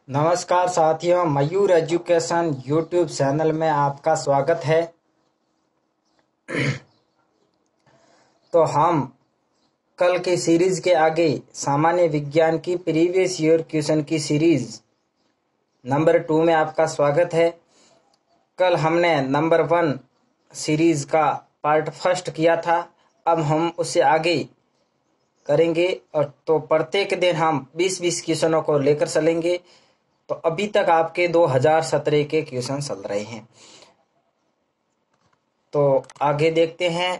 नमस्कार साथियों, मयूर education YouTube channel में आपका स्वागत है। तो हम कल की सीरीज के आगे सामान्य विज्ञान की प्रीवियस ईयर क्वेश्चन की सीरीज नंबर 2 में आपका स्वागत है। कल हमने नंबर 1 सीरीज का पार्ट फर्स्ट किया था। अब हम उससे आगे करेंगे और तो प्रत्येक दिन हम 20-20 क्वेश्चनों को लेकर चलेंगे। तो अभी तक आपके 2017 के क्वेश्चन चल रहे हैं। तो आगे देखते हैं।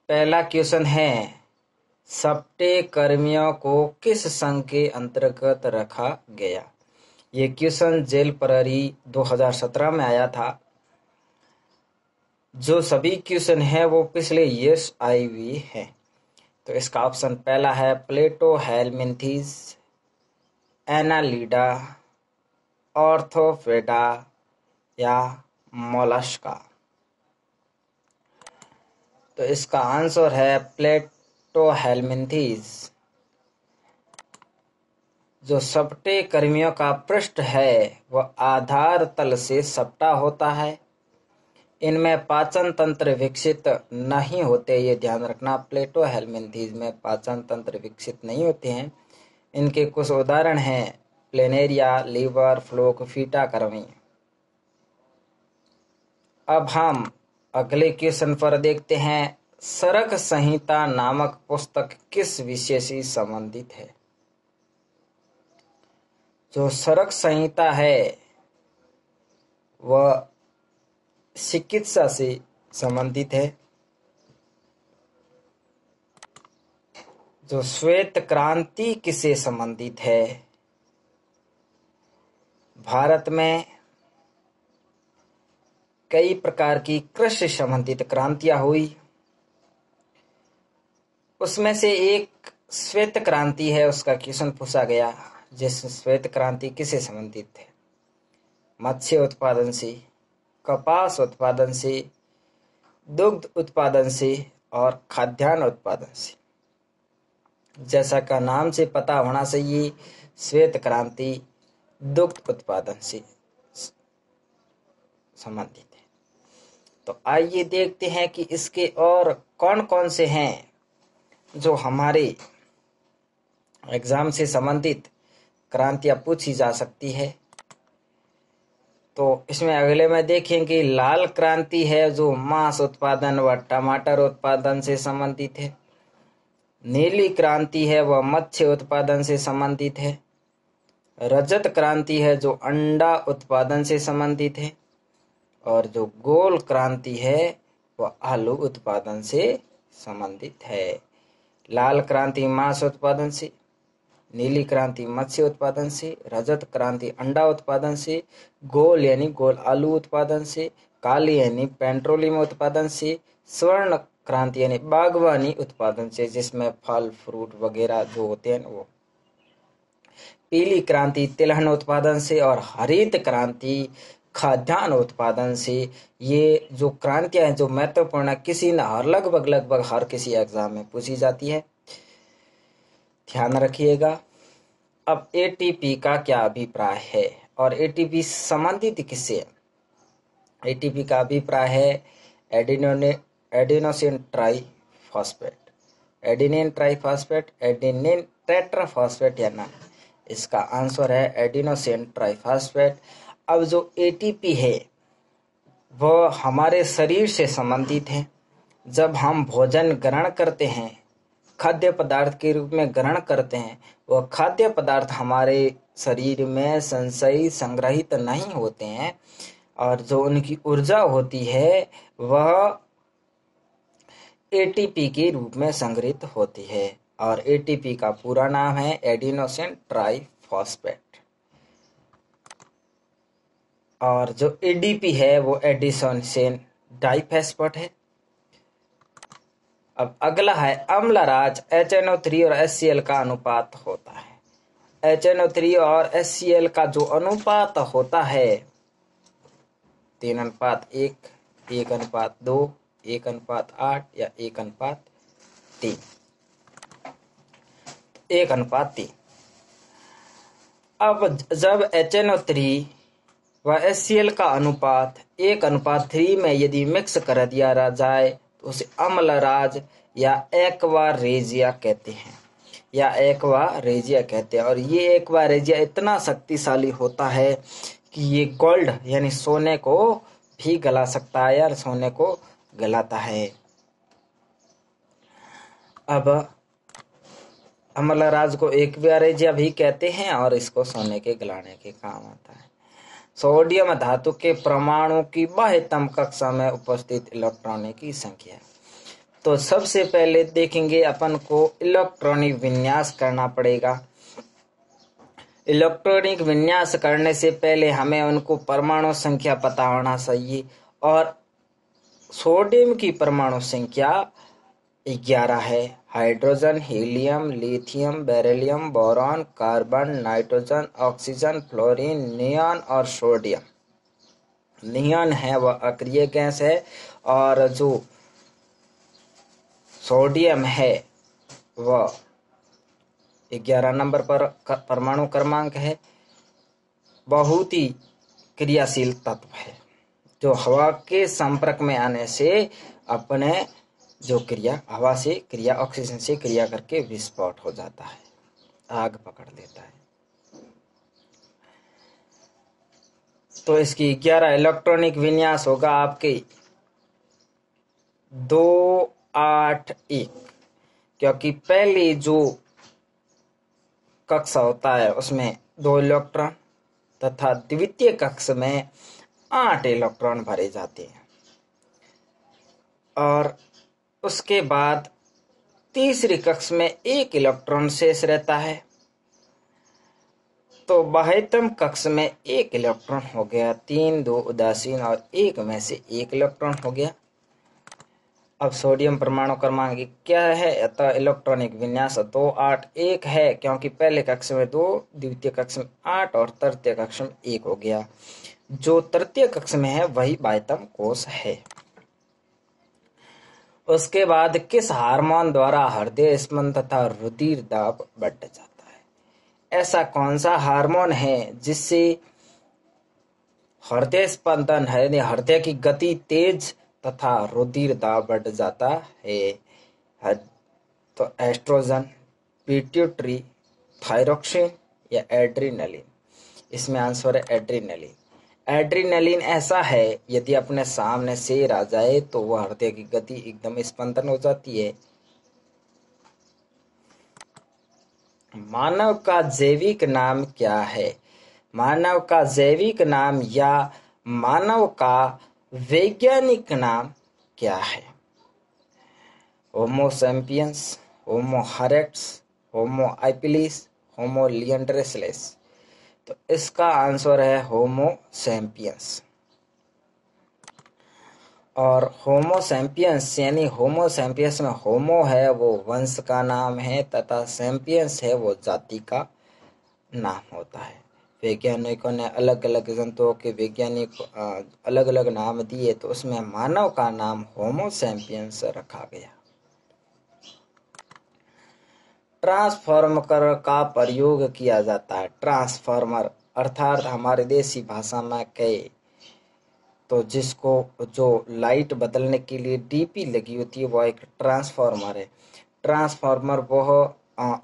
पहला क्वेश्चन है, सपटे कर्मियों को किस संघ के अंतर्गत रखा गया। ये क्वेश्चन जेल प्रहरी 2017 में आया था। जो सभी क्वेश्चन है वो पिछले ईयर्स आई हुई है। तो इसका ऑप्शन पहला है प्लेटो, हेलमिंथीज, एनालिडा, ऑर्थोपेडा या मोलस्का। तो इसका आंसर है प्लेटो हेलमिंथीज। जो सपटे कर्मियों का पृष्ठ है वह आधार तल से सपटा होता है। इनमें पाचन तंत्र विकसित नहीं होते, ये ध्यान रखना। प्लेटो हेलमिंथीज में पाचन तंत्र विकसित नहीं होते हैं। इनके कुछ उदाहरण हैं प्लेनेरिया, लीवर, फ्लोक, फीटा कर्मी। अब हम अगले क्वेश्चन पर देखते हैं। सरक संहिता नामक पुस्तक किस विषय से संबंधित है। जो सरक संहिता है वह चिकित्सा से संबंधित है। जो श्वेत क्रांति किससे संबंधित है। भारत में कई प्रकार की कृषि संबंधित क्रांतियां हुई, उसमें से एक श्वेत क्रांति है। उसका क्वेश्चन पूछा गया, जिस श्वेत क्रांति किससे संबंधित है। मत्स्य उत्पादन से, कपास उत्पादन से, दुग्ध उत्पादन से और खाद्यान्न उत्पादन से। जैसा का नाम से पता होना चाहिए, श्वेत क्रांति दुग्ध उत्पादन से संबंधित है। तो आइए देखते हैं कि इसके और कौन कौन से हैं जो हमारे एग्जाम से संबंधित क्रांतियां पूछी जा सकती है। तो इसमें अगले में देखेंगे लाल क्रांति है, जो मांस उत्पादन व टमाटर उत्पादन से संबंधित है। नीली क्रांति है वह मत्स्य उत्पादन से संबंधित है। रजत क्रांति है जो अंडा उत्पादन से संबंधित है। और जो गोल क्रांति है वह आलू उत्पादन से संबंधित है। लाल क्रांति मांस उत्पादन से, नीली क्रांति मत्स्य उत्पादन से, रजत क्रांति अंडा उत्पादन से, गोल यानी गोल आलू उत्पादन से, काली यानी पेट्रोलियम उत्पादन से, स्वर्ण क्रांति यानी बागवानी उत्पादन से, जिसमें फल फ्रूट वगैरह जो होते हैं वो। पीली क्रांति तिलहन उत्पादन से और हरित क्रांति खाद्यान्न उत्पादन से। ये जो क्रांतियां हैं जो महत्वपूर्ण किसी न लगभग हर किसी एग्जाम में पूछी जाती है, ध्यान रखिएगा। अब एटीपी का क्या अभिप्राय है और एटीपी संबंधित किससे है। एटीपी का अभिप्राय है adenosine triphosphate, adenine triphosphate, adenine tetraphosphate या ना। इसका आंसर है एडिनोसिन ट्राइफॉस्फेट। अब जो एटीपी है वह हमारे शरीर से संबंधित है। जब हम भोजन ग्रहण करते हैं, खाद्य पदार्थ के रूप में ग्रहण करते हैं, वह खाद्य पदार्थ हमारे शरीर में संचयी संग्रहित नहीं होते हैं और जो उनकी ऊर्जा होती है वह एटीपी के रूप में संग्रहित होती है। और एटीपी का पूरा नाम है एडिनोसिन ट्राइफॉस्फेट। और जो एडीपी है वो एडिनोसिन डाइफॉस्फेट है। अब अगला है अम्लराज HNO3 और HCl का अनुपात होता है। HNO3 और HCl का जो अनुपात होता है 3:1, 1:2, 1:8 या 1:3। 1:3। अब जब HNO3 व HCl का अनुपात 1:3 में यदि मिक्स कर दिया जाए तो उसे अम्लराज या एक्वा रेजिया कहते हैं, और ये एक्वा रेजिया इतना शक्तिशाली होता है कि ये गोल्ड यानी सोने को भी गला सकता है या सोने को गलाता है। अब अम्लराज को एक्वा रेजिया भी कहते हैं और इसको सोने के गलाने के काम आता है। सोडियम धातु के परमाणु की बाह्यतम कक्षा में उपस्थित इलेक्ट्रॉनों की संख्या। तो सबसे पहले देखेंगे अपन को इलेक्ट्रॉनिक विन्यास करना पड़ेगा। इलेक्ट्रॉनिक विन्यास करने से पहले हमें उनको परमाणु संख्या पता होना चाहिए, और सोडियम की परमाणु संख्या 11 है। Hydrogen, helium, lithium, beryllium, boron, carbon, nitrogen, oxygen, fluorine, neon और सोडियम। नियॉन है वह अक्रिय गैस है, और जो सोडियम है वह 11 नंबर पर परमाणु क्रमांक है। बहुत ही क्रियाशील तत्व है जो हवा के संपर्क में आने से अपने जो क्रिया हवा से क्रिया ऑक्सीजन से क्रिया करके विस्फोट हो जाता है, आग पकड़ लेता है। तो इसकी 11 इलेक्ट्रॉनिक विन्यास होगा आपके 281, क्योंकि पहली जो कक्षा होता है उसमें 2 इलेक्ट्रॉन तथा द्वितीय कक्ष में 8 इलेक्ट्रॉन भरे जाते हैं, और उसके बाद तीसरी कक्ष में 1 इलेक्ट्रॉन शेष रहता है। तो बाह्यतम कक्ष में 1 इलेक्ट्रॉन हो गया, 3, 2 उदासीन और 1 में से 1 इलेक्ट्रॉन हो गया। अब सोडियम परमाणु क्रमांक क्या है? अतः इलेक्ट्रॉनिक विन्यास 281 है, क्योंकि पहले कक्ष में 2, द्वितीय कक्ष में 8 और तृतीय कक्ष में 1 हो गया। जो तृतीय कक्ष में है वही बाह्यतम कोश है। उसके बाद किस हार्मोन द्वारा हृदय स्पंदन तथा रुधिर दाब बढ़ जाता है? ऐसा कौन सा हार्मोन है जिससे हृदय स्पंदन है, हृदय की गति तेज तथा रुधिर दाब बढ़ जाता है? तो एस्ट्रोजन, पिट्यूटरी, थायरोक्सिन या एड्रीनलिन? इसमें आंसर है एड्रीनलिन। एड्रीनलिन ऐसा है यदि अपने सामने शेर आ जाए तो वह हृदय की गति एकदम स्पंदन हो जाती है। मानव का जैविक नाम क्या है? मानव का जैविक नाम या मानव का वैज्ञानिक नाम क्या है? होमो सैपियंस, होमो इरेक्टस, होमो हैबिलिस, होमो निएंडरथालिस? तो इसका आंसर है होमो सैपियंस। और होमो सैपियंस यानी होमो सैपियंस में होमो है वो वंश का नाम है तथा सैपियंस है वो जाति का नाम होता है। वैज्ञानिकों ने अलग अलग जंतुओं के वैज्ञानिक अलग अलग नाम दिए, तो उसमें मानव का नाम होमो सैपियंस रखा गया। ट्रांसफार्मर का प्रयोग किया जाता है। ट्रांसफार्मर अर्थात हमारे देसी भाषा में कहे तो जिसको जो लाइट बदलने के लिए डीपी लगी होती है वह एक ट्रांसफार्मर है। ट्रांसफार्मर वह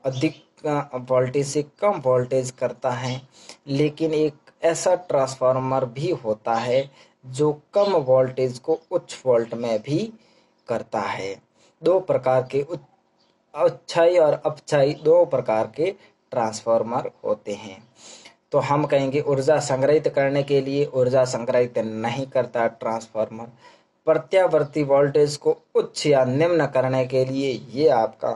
अधिक वोल्टेज से कम वोल्टेज करता है, लेकिन एक ऐसा ट्रांसफार्मर भी होता है जो कम वोल्टेज को उच्च वोल्ट में भी करता है। 2 प्रकार के अच्छाई और अपचाई 2 प्रकार के ट्रांसफार्मर होते हैं। तो हम कहेंगे ऊर्जा संग्रहित करने के लिए ऊर्जा संग्रहित नहीं करता ट्रांसफार्मर। प्रत्यावर्ती वोल्टेज को उच्च या निम्न करने के लिए ये आपका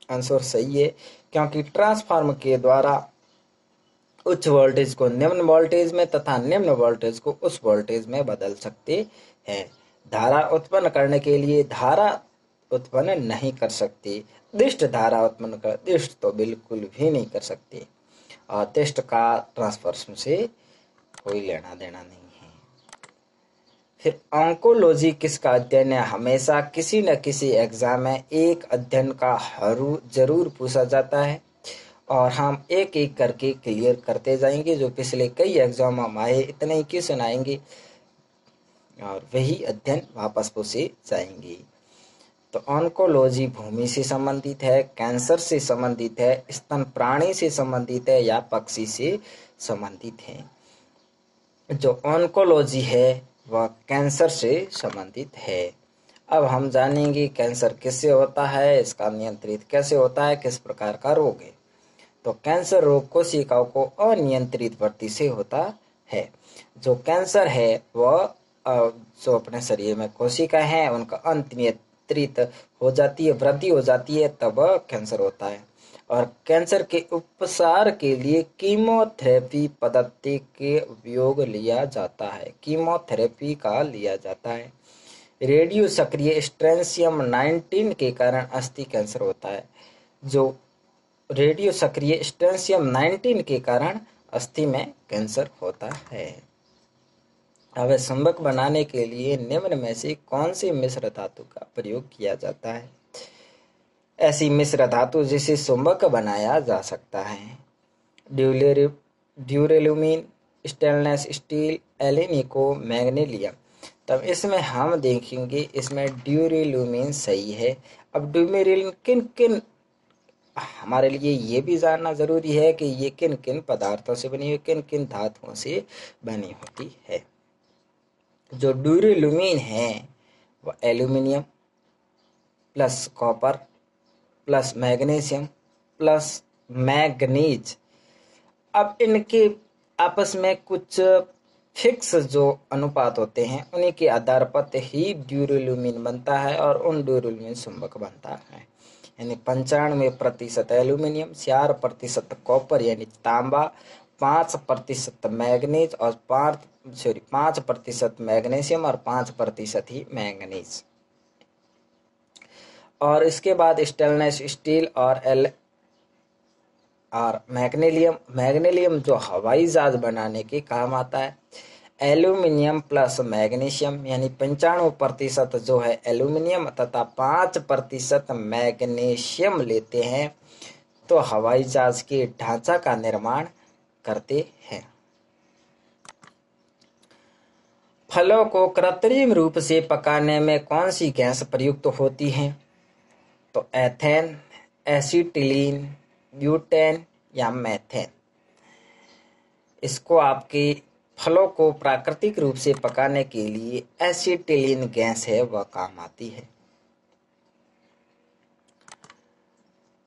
आंसर सही है, क्योंकि ट्रांसफार्मर के द्वारा उच्च वोल्टेज को निम्न वोल्टेज में तथा निम्न वोल्टेज को उच्च वोल्टेज में बदल सकते हैं। धारा उत्पन्न करने के लिए धारा उत्पन्न नहीं कर सकती, दिष्ट धारा उत्पन्न कर, दिष्ट तो बिल्कुल भी नहीं कर सकती, और दिष्ट का ट्रांसफार्मर से कोई लेना देना नहीं है। फिर ऑन्कोलॉजी किसका अध्ययन है? हमेशा किसी न किसी एग्जाम में एक अध्ययन का जरूर पूछा जाता है और हम एक एक करके क्लियर करते जाएंगे। जो पिछले कई एग्जाम हम आए इतने ही क्यों सुनाएंगे और वही अध्ययन वापस पूछे जाएंगे। तो ऑन्कोलॉजी भूमि से संबंधित है, कैंसर से संबंधित है, स्तन प्राणी से संबंधित है या पक्षी से संबंधित है। जो ऑन्कोलॉजी है वह कैंसर से संबंधित है। अब हम जानेंगे कैंसर किससे होता है, इसका नियंत्रित कैसे होता है, किस प्रकार का रोग है। तो कैंसर रोग कोशिकाओं को अनियंत्रित वृद्धि से होता है। जो कैंसर है वह जो अपने शरीर में कोशिका है उनका अनियंत्रित हो जाती है, वृद्धि हो जाती है, तब कैंसर होता है। और कैंसर के उपचार के लिए कीमोथेरेपी पद्धति के उपयोग लिया जाता है, कीमोथेरेपी का लिया जाता है। रेडियो सक्रिय स्ट्रेंसियम 19 के कारण अस्थि कैंसर होता है। जो रेडियो सक्रिय स्ट्रेंसियम 19 के कारण अस्थि में कैंसर होता है। अब चुंबक बनाने के लिए निम्न में से कौन सी मिश्र धातु का प्रयोग किया जाता है? ऐसी मिश्र धातु जिसे चुंबक बनाया जा सकता है: ड्यूरेलुमीन, स्टेनलेस स्टील, एल्यूमिनियम, मैग्नीशियम। तब इसमें हम देखेंगे इसमें ड्यूरेलुमीन सही है। अब ड्यूरेलुमीन किन किन, हमारे लिए ये भी जानना जरूरी है कि ये किन किन पदार्थों से बनी हुई, किन किन धातुओं से बनी होती है। जो ड्यूरेलुमीन है वह aluminium plus copper plus magnesium plus manganese. अब इनके आपस में कुछ फिक्स जो अनुपात होते हैं उन्हीं के आधार पर ही ड्यूरेलुमीन बनता है और उन ड्यूरेलुमीन चुंबक बनता है। यानी 95% एल्यूमिनियम, 4% कॉपर यानी तांबा, 5% मैग्नीज और 5% मैग्नीशियम और 5% ही मैंगनीज। और इसके बाद स्टेनलेस स्टील और मैग्नीशियम जो हवाई जहाज बनाने के काम आता है। एल्यूमिनियम प्लस मैग्नीशियम यानी 95% जो है एल्यूमिनियम तथा 5% मैग्नीशियम लेते हैं तो हवाई जहाज के ढांचा का निर्माण करते हैं। फलों को कृत्रिम रूप से पकाने में कौन सी गैस प्रयुक्त होती है? तो एथेन, एसिटिलीन, ब्यूटेन या मेथेन। इसको आपके फलों को प्राकृतिक रूप से पकाने के लिए एसिटिलीन गैस है वह काम आती है।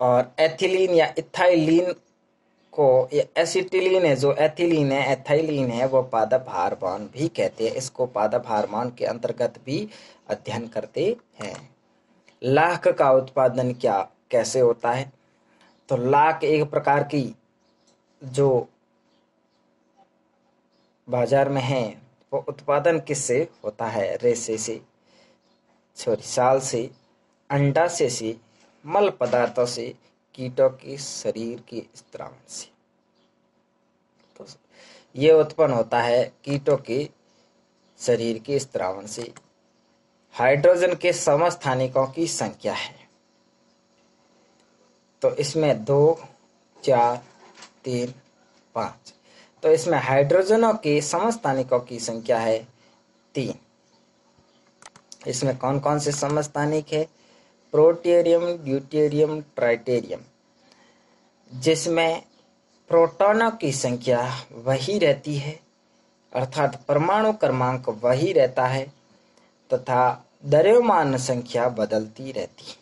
और एथिलीन या इथाइलीन को, एसिटिलीन है जो एथिलीन है, एथाइलीन है वो पादप हार्मोन भी कहते हैं। इसको पादप हार्मोन के अंतर्गत भी अध्ययन करते हैं। लाख का उत्पादन कैसे होता है? तो लाख एक प्रकार की जो बाजार में है वो उत्पादन किससे होता है? रेशे से, साल से, अंडाशय से, मल पदार्थों से, कीटों के शरीर के स्त्राव से। तो ये उत्पन्न होता है कीटों के शरीर के स्त्रावन से। हाइड्रोजन के समस्थानिकों की संख्या है तो इसमें 2, 4, 3, 5। तो इसमें हाइड्रोजनों के समस्थानिकों की संख्या है 3। इसमें कौन कौन से समस्थानिक है? प्रोटेरियम, ड्यूटेरियम, ट्राइटेरियम। जिसमें प्रोटॉनों की संख्या वही रहती है अर्थात परमाणु क्रमांक वही रहता है तथा द्रव्यमान संख्या बदलती रहती है।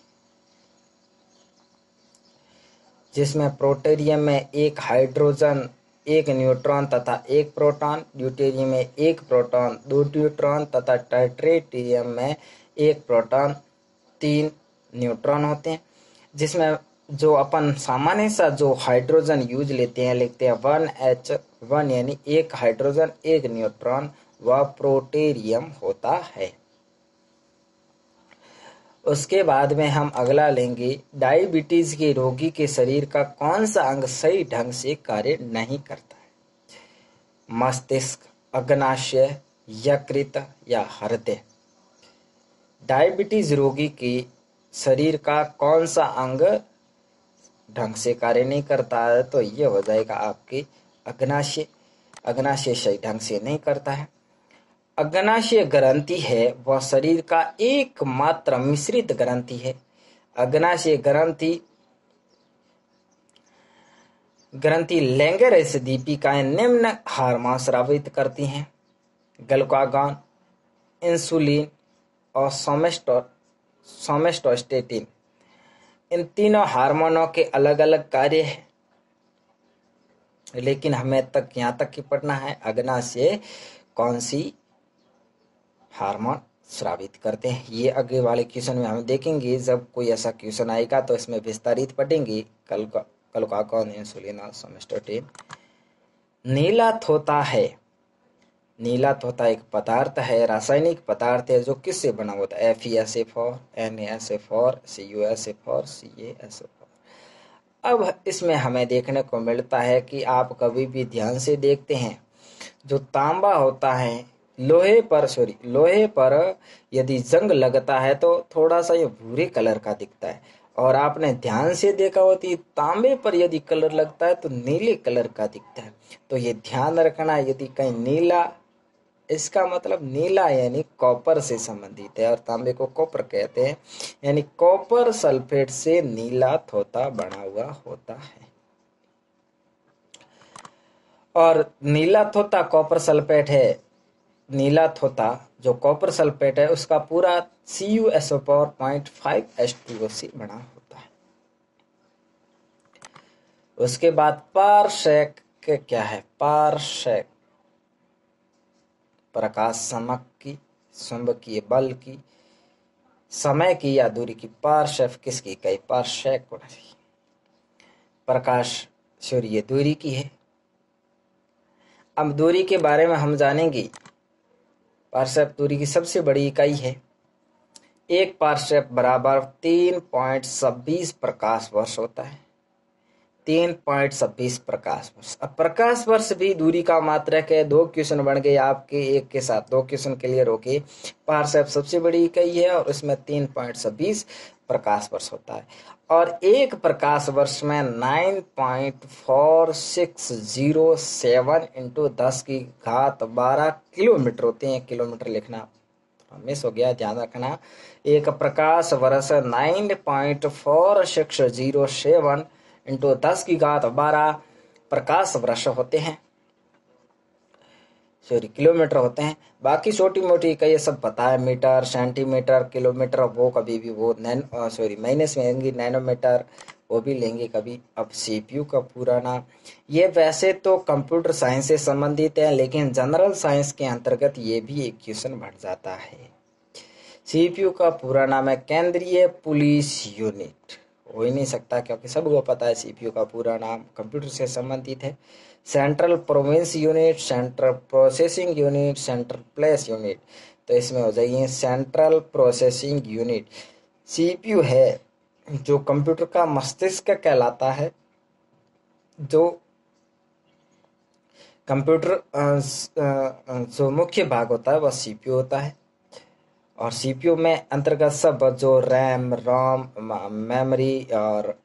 जिसमें प्रोटेरियम में 1 हाइड्रोजन, 1 न्यूट्रॉन तथा 1 प्रोटॉन, ड्यूटेरियम में 1 प्रोटॉन, 2 न्यूट्रॉन तथा ट्राइटेरियम में 1 प्रोटॉन, 3 न्यूट्रॉन होते हैं। जिसमें जो अपन सामान्य सा जो हाइड्रोजन यूज लेते हैं, लिखते हैं 1H1 यानी 1 हाइड्रोजन 1 न्यूट्रॉन, वह प्रोटेरियम होता है। उसके बाद में हम अगला लेंगे, डायबिटीज के रोगी के शरीर का कौन सा अंग सही ढंग से कार्य नहीं करता है? मस्तिष्क, अग्नाशय, यकृत या हृदय। डायबिटीज रोगी के शरीर का कौन सा अंग ढंग से कार्य नहीं करता है? तो ये हो जाएगा आपके अग्नाशय। अग्नाशय सही ढंग से नहीं करता है। अग्नाशय ग्रंथि है वह शरीर का एकमात्र मिश्रित ग्रंथि है। अग्नाशय ग्रंथि लैंगरेस दीपिकाएं निम्न हार्मोन स्रावित करती हैं: ग्लूकागॉन, इंसुलिन और सोमेस्टोस्टेटिन। इन तीनों हार्मोनों के अलग अलग कार्य हैं, लेकिन हमें यहाँ तक ही पढ़ना है अग्नाशय कौन सी हार्मोन स्रावित करते हैं। ये आगे वाले क्वेश्चन में हम देखेंगे, जब कोई ऐसा क्वेश्चन आएगा तो इसमें विस्तारित पढ़ेंगे। ग्लूकागॉन, इंसुलिन और सोमेस्टोस्टेटिन। नीला थोता है। नीला तोता एक पदार्थ है, रासायनिक पदार्थ है, जो किससे बना होता है? FeSO4, NaSO4, CuSO4, CaSO4। अब इसमें हमें देखने को मिलता है कि आप कभी भी ध्यान से देखते हैं, जो तांबा होता है लोहे पर यदि जंग लगता है तो थोड़ा सा ये भूरे कलर का दिखता है, और आपने ध्यान से देखा होती तांबे पर यदि कलर लगता है तो नीले कलर का दिखता है। तो ये ध्यान रखना, यदि कहीं नीला, इसका मतलब नीला यानी कॉपर से संबंधित है, और तांबे को कॉपर कहते हैं, यानी कॉपर सल्फेट से नीला थोता बना हुआ होता है। और नीला थोता कॉपर सल्फेट है। नीला थोता जो कॉपर सल्फेट है उसका पूरा CuSO4.5H2O से बना होता है। उसके बाद पारसेक क्या है? पारसेक प्रकाशात्मक की, चुंबकीय बल की, समय की या दूरी की। पारसेक किसकी? कई पारसेक प्रकाश सूर्य दूरी की है। अब दूरी के बारे में हम जानेंगे। पारसेक दूरी की सबसे बड़ी इकाई है। एक पारसेक बराबर 3.26 प्रकाश वर्ष होता है। 3.26 प्रकाश वर्ष। अब प्रकाश वर्ष भी दूरी का मात्रक है। 2 क्वेश्चन बन गए आपके एक के साथ, 2 क्वेश्चन क्लियर हो गए। पारसेक सबसे बड़ी इकाई है और इसमें 3.26 प्रकाश वर्ष होता है, और एक प्रकाश वर्ष में 9.4607 इंटू 10⁻12 किलोमीटर होते हैं। किलोमीटर लिखना मिस हो गया, ध्यान रखना। एक प्रकाश वर्ष 9.4607 इंटू 10⁻12 प्रकाश वर्ष होते हैं, किलोमीटर होते हैं। बाकी छोटी मोटी इकाई सब पता है, मीटर, सेंटीमीटर, किलोमीटर, वो कभी भी वो माइनस में लेंगे, नैनोमीटर वो भी लेंगे कभी। अब CPU का पूरा नाम, ये वैसे तो कंप्यूटर साइंस से संबंधित है, लेकिन जनरल साइंस के अंतर्गत ये भी एक क्वेश्चन बढ़ जाता है। CPU का पूरा नाम है केंद्रीय पुलिस यूनिट। हो ही नहीं सकता, क्योंकि सबको पता है CPU का पूरा नाम कंप्यूटर से संबंधित है। Central province unit, central processing unit, central place unit. तो इसमें हो जाइए सेंट्रल प्रोसेसिंग यूनिट। CPU है जो कंप्यूटर का मस्तिष्क कहलाता है। जो कंप्यूटर जो मुख्य भाग होता है वह CPU होता है, और CPU में अंतर्गत सब जो रैम, रोम, मेमोरी और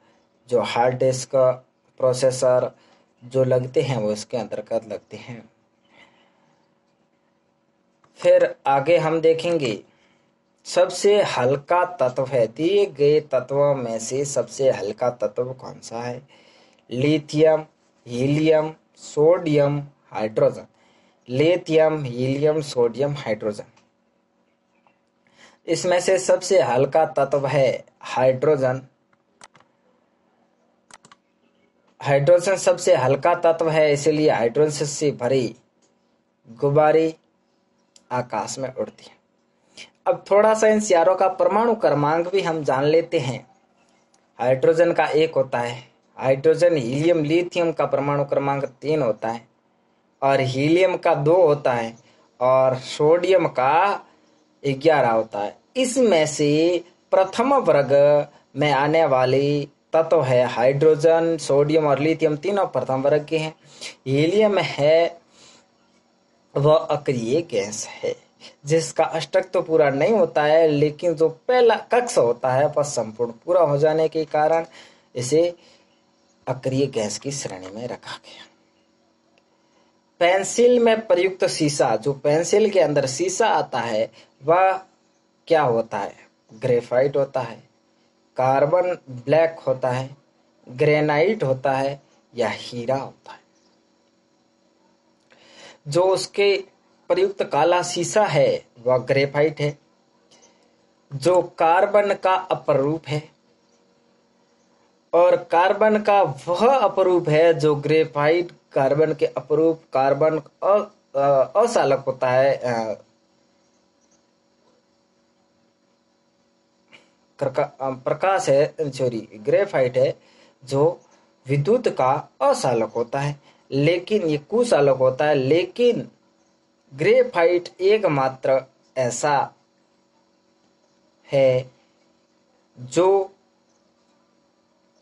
जो हार्ड डिस्क, प्रोसेसर जो लगते हैं वो इसके अंतर्गत लगते हैं। फिर आगे हम देखेंगे सबसे हल्का तत्व है। दिए गए तत्वों में से सबसे हल्का तत्व कौन सा है? Lithium, helium, sodium, hydrogen. Lithium, helium, sodium, hydrogen. इसमें से सबसे हल्का तत्व है हाइड्रोजन। हाइड्रोजन सबसे हल्का तत्व है, इसलिए हाइड्रोजन से भरी गुब्बारे आकाश में उड़ती है। अब थोड़ा सा इन चारों का परमाणु क्रमांक भी हम जान लेते हैं। हाइड्रोजन का 1 होता है, हाइड्रोजन, हीलियम, लिथियम का परमाणु क्रमांक 3 होता है, और हीलियम का 2 होता है, और सोडियम का 11 होता है। इसमें से प्रथम वर्ग में आने वाली तत्व है हाइड्रोजन, सोडियम और लिथियम, तीनों प्रथम वर्ग के हैं। हीलियम है वह अक्रिय गैस है, जिसका अष्टक तो पूरा नहीं होता है, लेकिन जो पहला कक्ष होता है वह संपूर्ण पूरा हो जाने के कारण इसे अक्रिय गैस की श्रेणी में रखा गया। पेंसिल में प्रयुक्त शीशा, जो पेंसिल के अंदर शीशा आता है वह क्या होता है? ग्रेफाइट होता है, कार्बन ब्लैक होता है, ग्रेनाइट होता है या हीरा होता है। जो उसके प्रयुक्त काला शीशा है वह ग्रेफाइट है, जो कार्बन का अपरूप है, और कार्बन का वह अपरूप है जो ग्रेफाइट कार्बन के अपरूप कार्बन असालक होता है, प्रकाश है, सॉरी ग्रेफाइट है जो विद्युत का असालक होता है, लेकिन ये कुसालक होता है। लेकिन ग्रेफाइट एकमात्र ऐसा है जो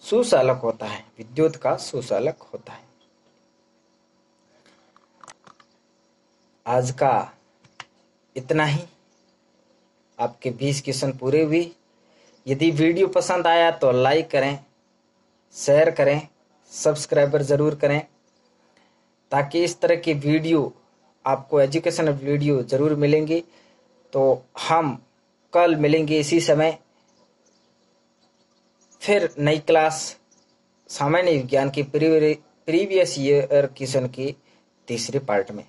सुचालक होता है, विद्युत का सुचालक होता है। आज का इतना ही, आपके 20 क्वेश्चन पूरे हुए। यदि वीडियो पसंद आया तो लाइक करें, शेयर करें, सब्सक्राइबर जरूर करें, ताकि इस तरह की वीडियो आपको एजुकेशनल वीडियो जरूर मिलेंगी। तो हम कल मिलेंगे इसी समय, फिर नई क्लास सामान्य विज्ञान की प्रीवियस ईयर क्वेश्चन की तीसरे पार्ट में।